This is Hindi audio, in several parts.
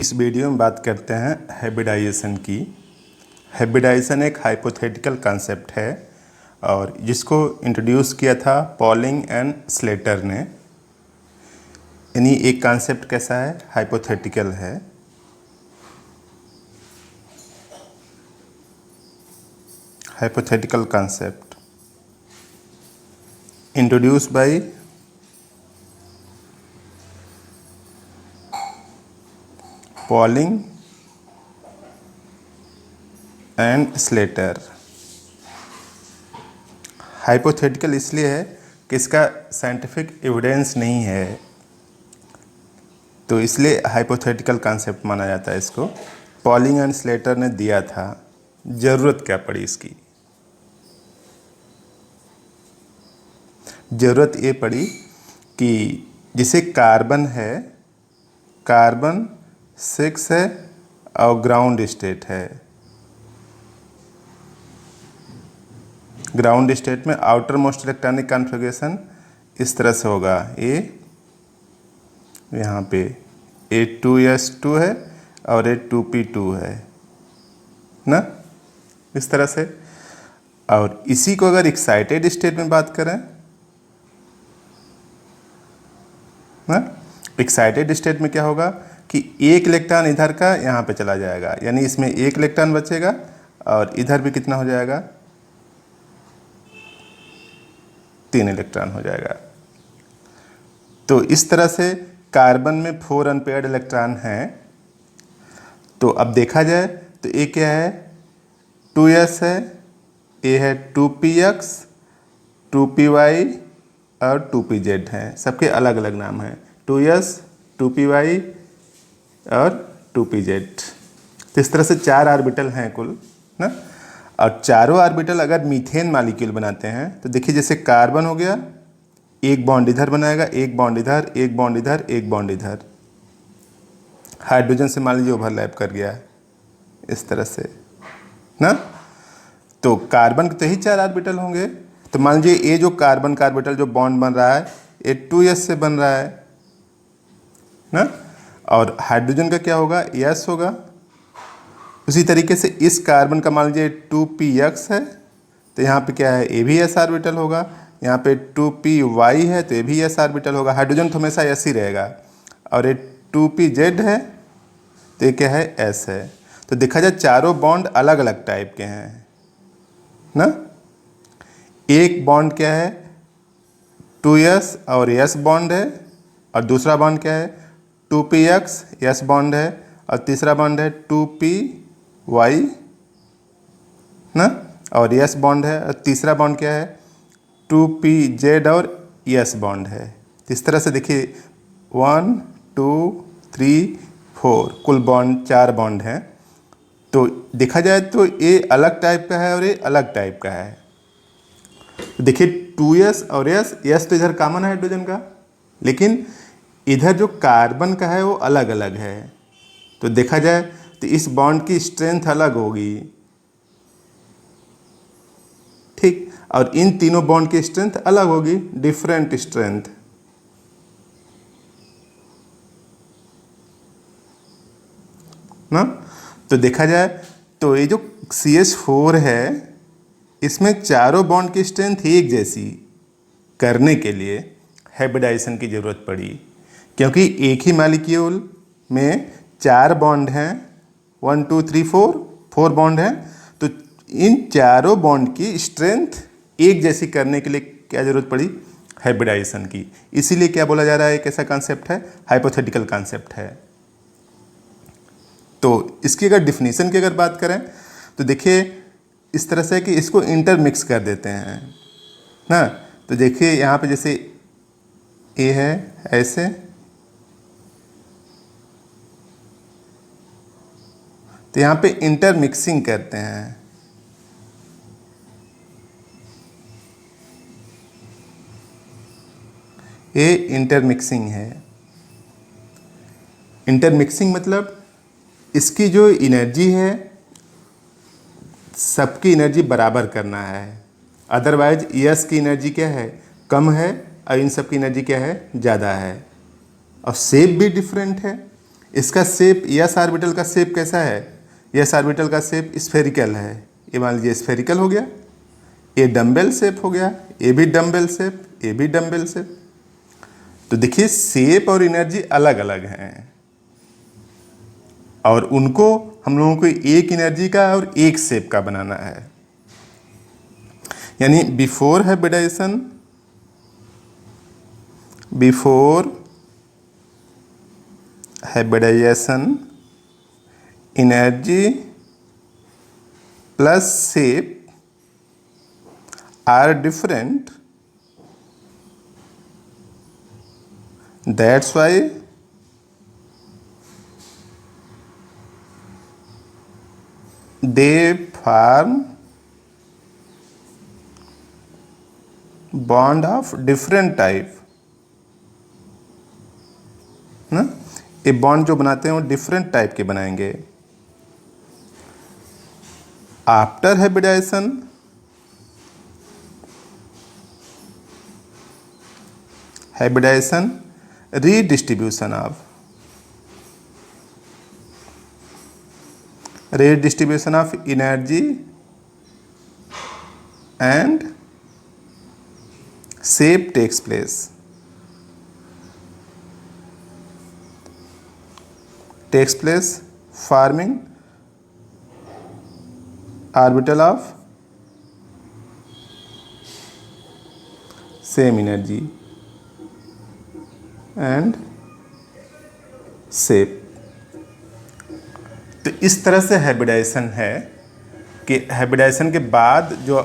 इस वीडियो में बात करते हैं हाइब्रिडाइजेशन की। हाइब्रिडाइजेशन एक हाइपोथेटिकल कॉन्सेप्ट है और जिसको इंट्रोड्यूस किया था पॉलिंग एंड स्लेटर ने। यानी एक कॉन्सेप्ट कैसा है, हाइपोथेटिकल है। Hypothetical concept introduce by polling and Slater. Hypothetical इसलिए है कि इसका साइंटिफिक एविडेंस नहीं है, तो इसलिए हाइपोथेटिकल कॉन्सेप्ट माना जाता है इसको। पॉलिंग एंड स्लेटर ने दिया था। ज़रूरत क्या पड़ी इसकी? ज़रूरत ये पड़ी कि जिसे कार्बन है, कार्बन 6 है और ग्राउंड स्टेट है। ग्राउंड स्टेट में आउटर मोस्ट इलेक्ट्रॉनिक कॉन्फ़िगरेशन इस तरह से होगा। यहाँ पे A2S2 है और A2P2 है ना, इस तरह से। और इसी को अगर एक्साइटेड स्टेट में बात करें ना, एक्साइटेड स्टेट में क्या होगा कि एक इलेक्ट्रॉन इधर का यहाँ पे चला जाएगा, यानी इसमें एक इलेक्ट्रॉन बचेगा और इधर भी कितना हो जाएगा, 3 इलेक्ट्रॉन हो जाएगा। तो इस तरह से कार्बन में 4 अनपेयर्ड इलेक्ट्रॉन हैं। तो अब देखा जाए तो ये क्या है, 2s है, ये है 2px, 2py और 2pz हैं। सबके अलग अलग नाम हैं, 2s, 2py और 2pz। तो इस तरह से 4 ऑर्बिटल हैं कुल ना। और चारों ऑर्बिटल अगर मीथेन मालिक्यूल बनाते हैं तो देखिए, जैसे कार्बन हो गया, एक बॉन्ड इधर बनाएगा, एक बॉन्ड इधर, एक बॉन्ड इधर, एक बॉन्ड इधर। हाइड्रोजन से मान लीजिए ओवरलैप कर गया इस तरह से ना। तो कार्बन के तो ही 4 ऑर्बिटल होंगे। तो मान लीजिए ये जो कार्बन का ऑर्बिटल जो बॉन्ड बन रहा है, ये 2s से बन रहा है ना। और हाइड्रोजन का क्या होगा, s होगा। उसी तरीके से इस कार्बन का मान लीजिए 2px है, तो यहाँ पे क्या है, ये भी s ऑर्बिटल होगा। यहाँ पे 2py है तो ये भी s ऑर्बिटल होगा। हाइड्रोजन तो हमेशा s ही रहेगा। और ये 2pz है तो ये क्या है, s है। तो देखा जाए चारों बॉन्ड अलग अलग टाइप के हैं ना। एक बॉन्ड क्या है, 2s और s बॉन्ड है, और दूसरा बॉन्ड क्या है, 2px s बॉन्ड है, और तीसरा बॉन्ड है 2py ना, और s बॉन्ड है। और तीसरा बॉन्ड क्या है, 2pz और s बॉन्ड है। तो इस तरह से देखिए 1 2 3 4 कुल बॉन्ड 4 बॉन्ड हैं। तो देखा जाए तो ये अलग टाइप का है और ये अलग टाइप का है। तो देखिए 2s और s तो इधर कॉमन है हाइड्रोजन का, लेकिन इधर जो कार्बन का है वो अलग अलग है। तो देखा जाए तो इस बॉन्ड की स्ट्रेंथ अलग होगी, ठीक। और इन तीनों बॉन्ड की स्ट्रेंथ अलग होगी, डिफरेंट स्ट्रेंथ ना। तो देखा जाए तो ये जो CH4 है, इसमें चारों बॉन्ड की स्ट्रेंथ एक जैसी करने के लिए हाइब्रिडाइजेशन की ज़रूरत पड़ी, क्योंकि एक ही मॉलिक्यूल में 4 बॉन्ड हैं, 1 2 3 4 बॉन्ड हैं। तो इन चारों बॉन्ड की स्ट्रेंथ एक जैसी करने के लिए क्या ज़रूरत पड़ी, हाइब्रिडाइजेशन की। इसीलिए क्या बोला जा रहा है, एक ऐसा कॉन्सेप्ट है, हाइपोथेटिकल कॉन्सेप्ट है। तो इसकी अगर डिफिनीशन की अगर बात करें तो देखिए इस तरह से कि इसको इंटरमिक्स कर देते हैं ना। तो देखिए यहाँ पे जैसे ए है ऐसे, तो यहाँ पे इंटरमिक्सिंग करते हैं। ये इंटरमिक्सिंग है। इंटरमिक्सिंग मतलब इसकी जो एनर्जी है, सबकी एनर्जी बराबर करना है। अदरवाइज यस की एनर्जी क्या है, कम है, और इन सब की एनर्जी क्या है, ज़्यादा है। और शेप भी डिफरेंट है। इसका शेप एस ऑर्बिटल का शेप कैसा है? एस ऑर्बिटल का शेप स्फेरिकल है। ये मान लीजिए स्फेरिकल हो गया, ये डम्बेल शेप हो गया, ये भी डम्बेल शेप, ये भी डम्बेल शेप। तो देखिए शेप और एनर्जी अलग अलग हैं और उनको हम लोगों को एक एनर्जी का और एक शेप का बनाना है। यानी before hybridisation energy plus shape are different, that's why they form bond of different type ना। ये बॉन्ड जो बनाते हैं वो डिफरेंट टाइप के बनाएंगे। After hybridisation redistribution of energy and shape takes place, forming orbital of same energy and shape. तो इस तरह से हाइब्रिडाइजेशन है कि हाइब्रिडाइजेशन के बाद जो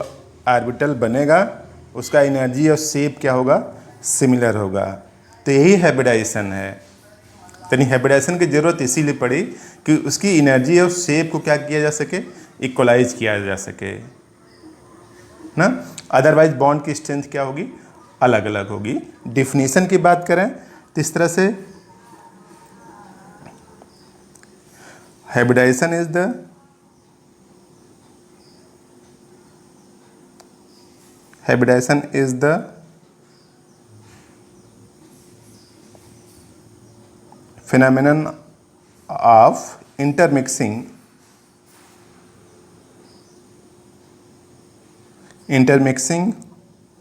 ऑर्बिटल बनेगा उसका एनर्जी और शेप क्या होगा? सिमिलर होगा। तो यही हाइब्रिडाइजेशन है। यानी हाइब्रिडाइजेशन की ज़रूरत इसीलिए पड़ी कि उसकी एनर्जी और शेप को क्या किया जा सके? इक्वलाइज किया जा सके ना। अदरवाइज बॉन्ड की स्ट्रेंथ क्या होगी? अलग अलग होगी। डिफिनीशन की बात करें तो इस तरह से hybridisation is the phenomenon of intermixing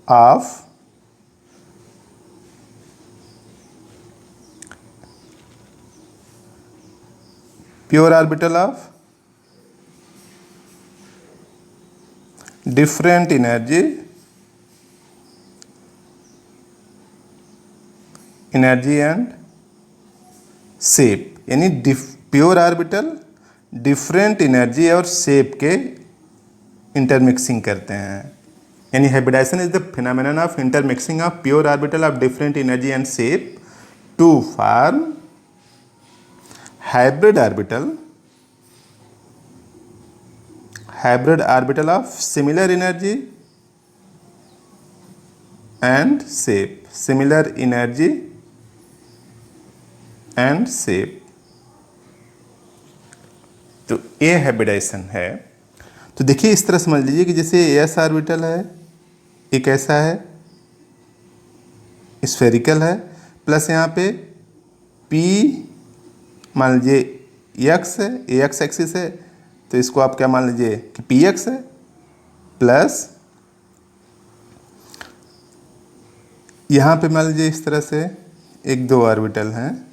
of pure orbital of different energy and shape. यानी प्योर ऑर्बिटल डिफरेंट एनर्जी और शेप के इंटरमिक्सिंग करते हैं। यानी hybridisation is the phenomenon of intermixing of pure orbital of different energy and shape to form hybrid orbital of similar energy and shape, तो ये हाइब्रिडाइजेशन है। तो देखिए इस तरह समझ लीजिए कि जैसे एस ऑर्बिटल है, एक ऐसा है स्फेरिकल है, प्लस यहाँ पे पी मान लीजिए एक्स है, एक्स एक्सिस है, तो इसको आप क्या मान लीजिए कि पी एक्स है, प्लस यहाँ पे मान लीजिए इस तरह से एक दो ऑर्बिटल हैं,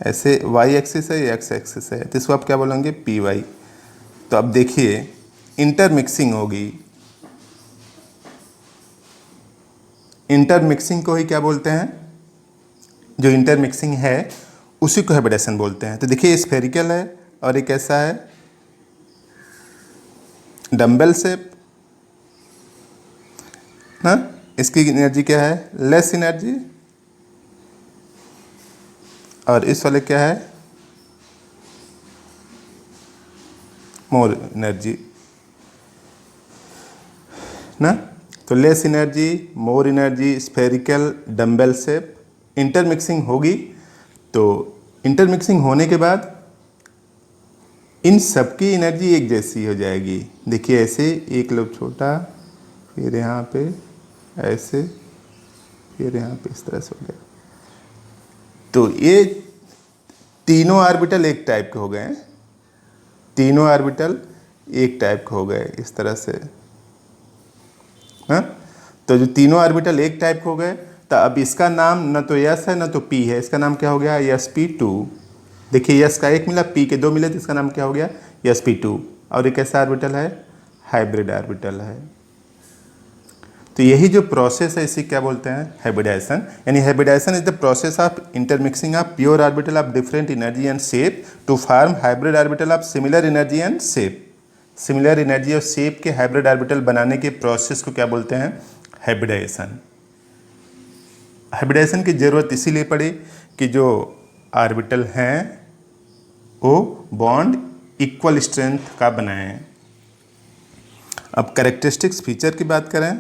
ऐसे वाई एक्सिस है, एक्स एक्सिस है, तो इसको आप क्या बोलेंगे? P Y. तो अब देखिए इंटरमिक्सिंग होगी। इंटरमिक्सिंग को ही क्या बोलते हैं? जो इंटरमिक्सिंग है उसी को हाइब्रिडाइजेशन बोलते हैं। तो देखिए स्फेरिकल है और एक ऐसा है डम्बल शेप ना। इसकी एनर्जी क्या है? Less energy. और इस वाले क्या है? मोर एनर्जी ना। तो less energy, more energy, spherical, dumbbell shape, intermixing होगी। तो इंटरमिक्सिंग होने के बाद इन सबकी एनर्जी एक जैसी हो जाएगी। देखिए ऐसे एक लोब छोटा, फिर यहाँ पे ऐसे, फिर यहाँ पे इस तरह से हो गया। तो ये तीनों ऑर्बिटल एक टाइप के हो गए, तीनों ऑर्बिटल एक टाइप के हो गए इस तरह से। हाँ, तो जो तीनों ऑर्बिटल एक टाइप के हो गए, तो अब इसका नाम न तो यस है न तो पी है, इसका नाम क्या हो गया, sp2। देखिए यस का एक मिला, पी के दो मिले, तो इसका नाम क्या हो गया, sp2। और ये कैसा ऑर्बिटल है, हाइब्रिड ऑर्बिटल है। तो यही जो प्रोसेस है इसे क्या बोलते हैं, हाइब्रिडाइजेशन। यानी hybridisation is the process of intermixing of pure orbital of different energy and shape to form hybrid orbital of similar energy and shape. Similar energy और शेप के हाइब्रिड ऑर्बिटल बनाने के प्रोसेस को क्या बोलते हैं, हाइब्रिडाइजेशन। हाइब्रिडाइजेशन की ज़रूरत इसीलिए पड़ी कि जो ऑर्बिटल हैं वो बॉन्ड इक्वल स्ट्रेंथ का बनाएं। अब कैरेक्टरिस्टिक्स फीचर की बात करें,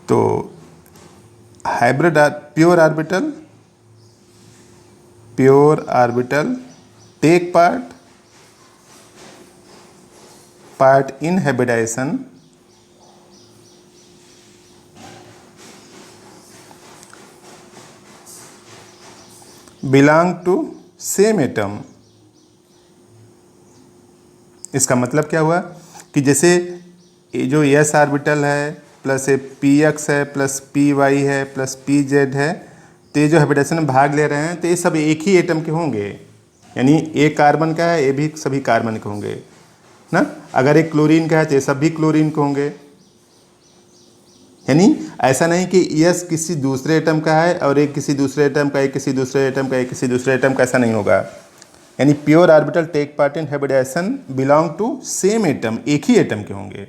तो hybrid pure orbital take part in hybridization belong to same atom. इसका मतलब क्या हुआ कि जैसे ये जो एस ऑर्बिटल है प्लस ये पी एक्स है प्लस पी वाई है प्लस पी जेड है, तो ये जो हाइब्रिडाइजेशन में भाग ले रहे हैं तो ये सब एक ही एटम के होंगे। यानी एक कार्बन का है, ये भी सभी कार्बन के होंगे ना। अगर एक क्लोरीन का है तो ये सब भी क्लोरीन के होंगे। यानी ऐसा नहीं कि यस किसी दूसरे एटम का है और एक किसी दूसरे एटम का, एक किसी दूसरे एटम का, एक किसी दूसरे एटम का, ऐसा नहीं होगा। यानी pure orbital take part in hybridization belong to same atom, एक ही एटम के होंगे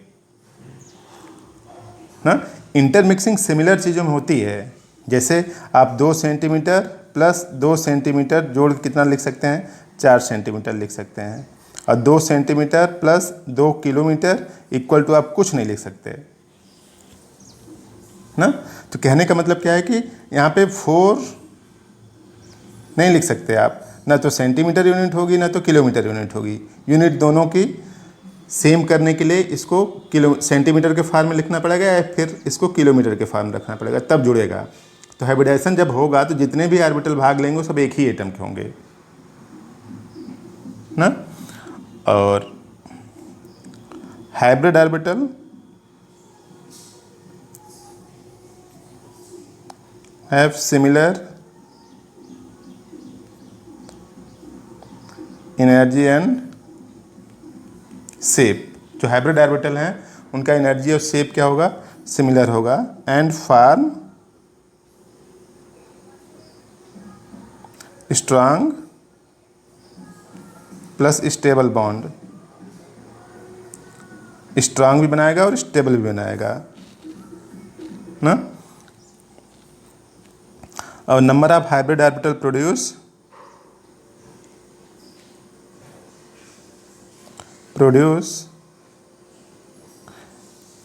ना। इंटरमिक्सिंग सिमिलर चीज़ों में होती है, जैसे आप 2 सेंटीमीटर प्लस 2 सेंटीमीटर जोड़ कितना लिख सकते हैं, 4 सेंटीमीटर लिख सकते हैं। और 2 centimetre plus 2 kilometre equal to आप कुछ नहीं लिख सकते ना। तो कहने का मतलब क्या है कि यहाँ पे 4 नहीं लिख सकते आप, ना तो सेंटीमीटर यूनिट होगी ना तो किलोमीटर यूनिट होगी। यूनिट दोनों की सेम करने के लिए इसको सेंटीमीटर के फॉर्म में लिखना पड़ेगा या फिर इसको किलोमीटर के फॉर्म में रखना पड़ेगा, तब जुड़ेगा। तो हाइब्रिडाइजेशन जब होगा तो जितने भी ऑर्बिटल भाग लेंगे वो सब एक ही एटम के होंगे ना। और hybrid orbital have similar energy and shape. जो हाइब्रिड ऑर्बिटल हैं उनका एनर्जी और शेप क्या होगा, सिमिलर होगा। And form strong plus stable bond. Strong भी बनाएगा और स्टेबल भी बनाएगा ना। और number of hybrid orbital produce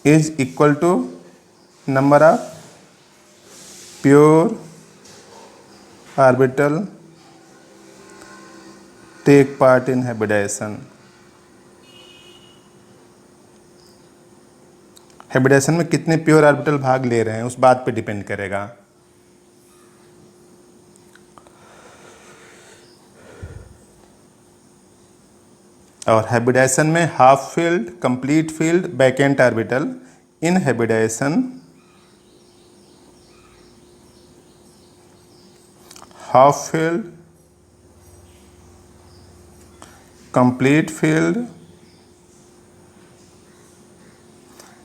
is equal to number of pure orbital take part in hybridization. Hybridization में कितने प्योर ऑर्बिटल भाग ले रहे हैं उस बात पे डिपेंड करेगा। और हाइब्रिडाइजेशन में half filled, complete filled, vacant orbital. In hybridization half filled, complete filled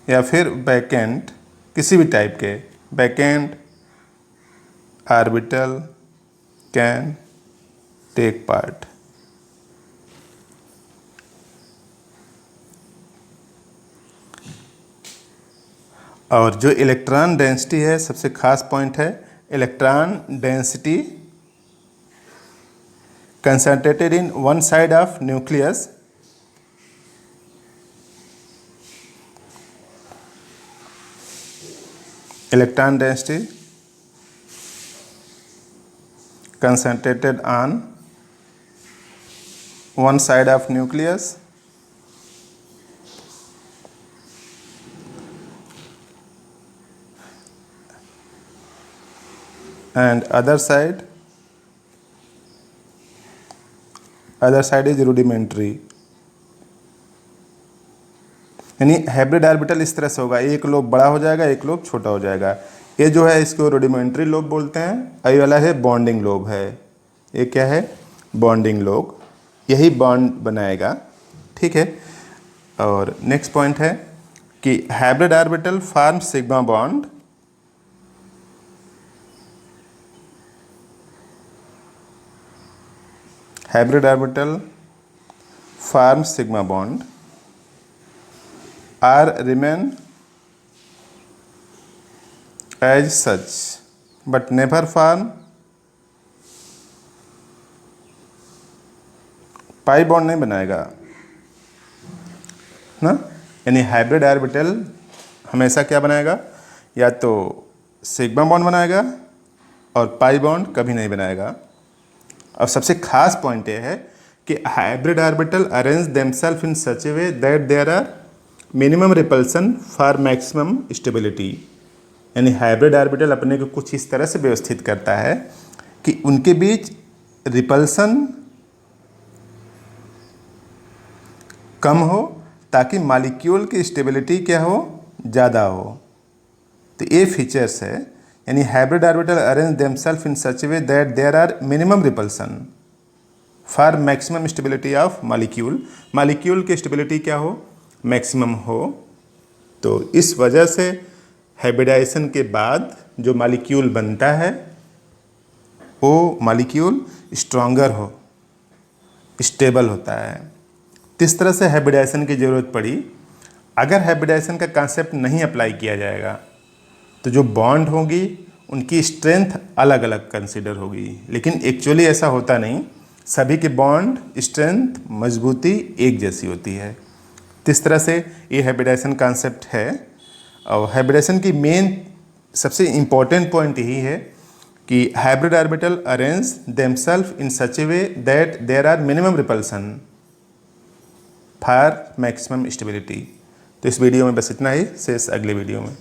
या फिर बैकेंट, किसी भी टाइप के vacant orbital can take part. और जो इलेक्ट्रॉन डेंसिटी है, सबसे खास पॉइंट है electron density concentrated in one side of nucleus electron density concentrated on one side of nucleus and other side is rudimentary। यानी हाइब्रिड ऑर्बिटल इस तरह से होगा, एक लोब बड़ा हो जाएगा, एक लोब छोटा हो जाएगा। ये जो है इसको रुडिमेंट्री लोब बोलते हैं, और ये वाला है बॉन्डिंग लोब है। ये क्या है? बॉन्डिंग लोब, यही बॉन्ड बनाएगा, ठीक है। और नेक्स्ट पॉइंट है कि hybrid orbital form sigma bond, hybrid orbital form sigma bond or remain as such but never form pi bond नहीं बनाएगा ना। यानी हाइब्रिड ऑर्बिटल हमेशा क्या बनाएगा? या तो सिग्मा बॉन्ड बनाएगा और पाई बॉन्ड कभी नहीं बनाएगा। और सबसे खास पॉइंट ये है कि hybrid orbital arrange themself in such a way that there are minimum repulsion for maximum stability. यानी हाइब्रिड ऑर्बिटल अपने को कुछ इस तरह से व्यवस्थित करता है कि उनके बीच रिपल्सन कम हो ताकि मॉलिक्यूल की स्टेबिलिटी क्या हो? ज़्यादा हो। तो ये फीचर्स है। यानी hybrid orbital arrange themself in such way that there are minimum repulsion for maximum stability of molecule. Molecule की स्टेबिलिटी क्या हो? मैक्सिमम हो। तो इस वजह से हाइब्रिडाइजेशन के बाद जो मॉलिक्यूल बनता है वो मॉलिक्यूल स्ट्रॉन्गर हो, स्टेबल होता है। तो इस तरह से हाइब्रिडाइजेशन की ज़रूरत पड़ी। अगर हाइब्रिडाइजेशन का कॉन्सेप्ट नहीं अप्लाई किया जाएगा तो जो बॉन्ड होगी उनकी स्ट्रेंथ अलग अलग कंसीडर होगी, लेकिन एक्चुअली ऐसा होता नहीं। सभी के बॉन्ड स्ट्रेंथ, मजबूती एक जैसी होती है। तो इस तरह से ये हाइब्रिडाइजेशन कॉन्सेप्ट है। और हाइब्रिडाइजेशन की मेन सबसे इम्पॉर्टेंट पॉइंट यही है कि hybrid orbital arrange themself in such a way that there are minimum repulsion for maximum stability. तो इस वीडियो में बस इतना ही, शेष अगले वीडियो में।